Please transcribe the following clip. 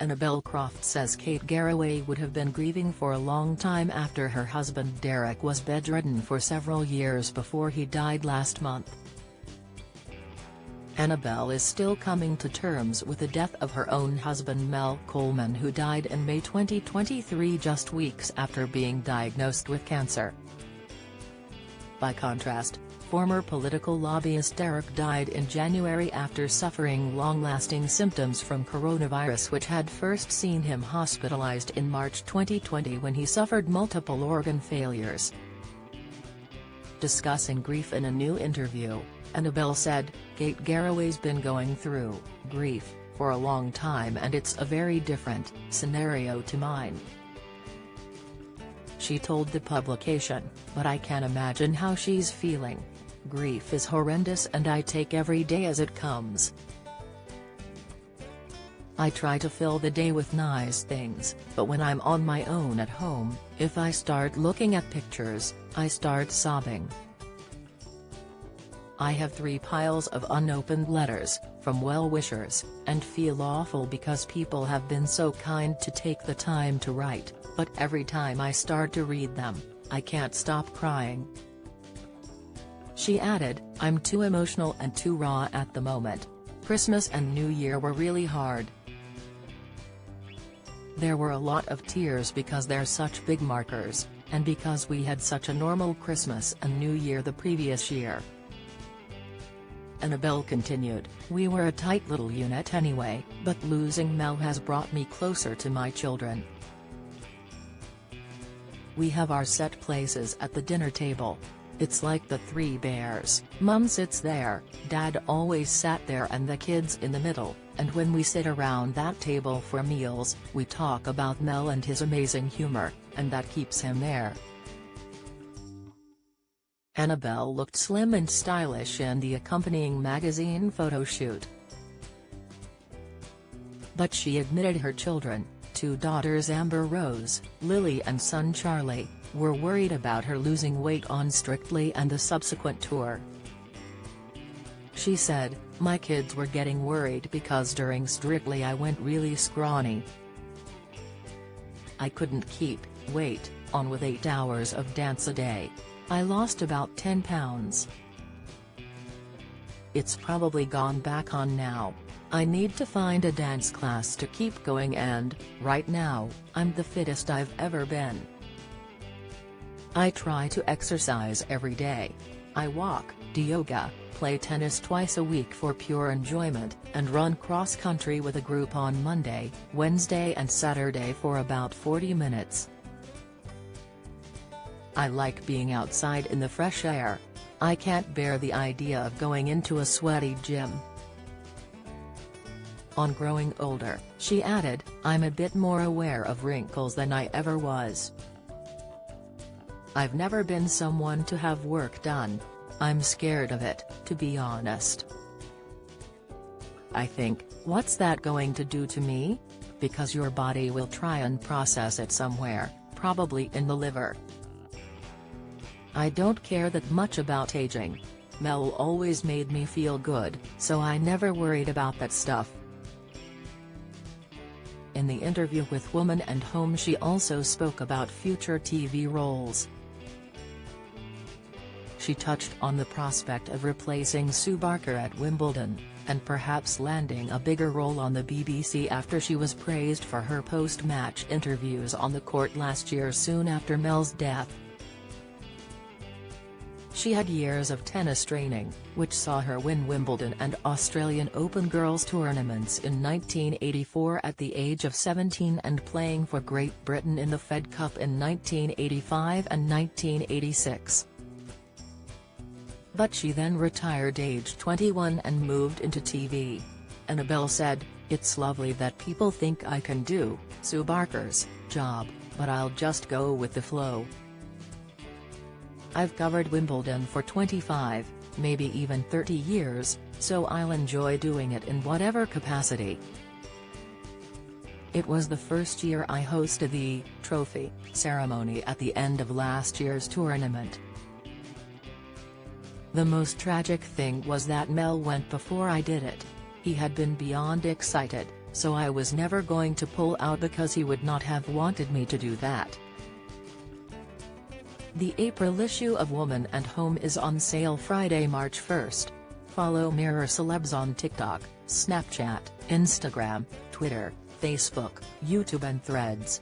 Annabel Croft says Kate Garraway would have been grieving for a long time after her husband Derek was bedridden for several years before he died last month. Annabel is still coming to terms with the death of her own husband Mel Coleman, who died in May 2023, just weeks after being diagnosed with cancer. By contrast, former political lobbyist Derek died in January after suffering long-lasting symptoms from coronavirus, which had first seen him hospitalized in March 2020 when he suffered multiple organ failures. Discussing grief in a new interview, Annabel said, "Kate Garraway's been going through grief for a long time, and it's a very different scenario to mine." She told the publication, "But I can imagine how she's feeling. Grief is horrendous and I take every day as it comes. I try to fill the day with nice things, but when I'm on my own at home, if I start looking at pictures, I start sobbing. I have 3 piles of unopened letters, from well-wishers, and feel awful because people have been so kind to take the time to write, but every time I start to read them, I can't stop crying." She added, "I'm too emotional and too raw at the moment. Christmas and New Year were really hard. There were a lot of tears because they're such big markers, and because we had such a normal Christmas and New Year the previous year." Annabel continued, "We were a tight little unit anyway, but losing Mel has brought me closer to my children. We have our set places at the dinner table. It's like the 3 bears. Mum sits there, Dad always sat there, and the kids in the middle, and when we sit around that table for meals, we talk about Mel and his amazing humor, and that keeps him there." Annabel looked slim and stylish in the accompanying magazine photo shoot. But she admitted her children, 2 daughters Amber Rose, Lily and son Charlie, were worried about her losing weight on Strictly and the subsequent tour. She said, "My kids were getting worried because during Strictly I went really scrawny. I couldn't keep weight on with 8 hours of dance a day. I lost about 10 pounds. It's probably gone back on now. I need to find a dance class to keep going, and, right now, I'm the fittest I've ever been. I try to exercise every day. I walk, do yoga, play tennis twice a week for pure enjoyment, and run cross-country with a group on Monday, Wednesday and Saturday for about 40 minutes. I like being outside in the fresh air. I can't bear the idea of going into a sweaty gym." On growing older, she added, "I'm a bit more aware of wrinkles than I ever was. I've never been someone to have work done. I'm scared of it, to be honest. I think, what's that going to do to me? Because your body will try and process it somewhere, probably in the liver. I don't care that much about aging. Mel always made me feel good, so I never worried about that stuff." In the interview with Woman and Home, she also spoke about future TV roles. She touched on the prospect of replacing Sue Barker at Wimbledon, and perhaps landing a bigger role on the BBC after she was praised for her post-match interviews on the court last year soon after Mel's death. She had years of tennis training, which saw her win Wimbledon and Australian Open girls tournaments in 1984 at the age of 17 and playing for Great Britain in the Fed Cup in 1985 and 1986. But she then retired age 21 and moved into TV. Annabel said, "It's lovely that people think I can do Sue Barker's job, but I'll just go with the flow. I've covered Wimbledon for 25, maybe even 30 years, so I'll enjoy doing it in whatever capacity. It was the first year I hosted the trophy ceremony at the end of last year's tournament. The most tragic thing was that Mel went before I did it. He had been beyond excited, so I was never going to pull out because he would not have wanted me to do that. The April issue of Woman and Home is on sale Friday, March 1st. Follow Mirror Celebs on TikTok, Snapchat, Instagram, Twitter, Facebook, YouTube and Threads.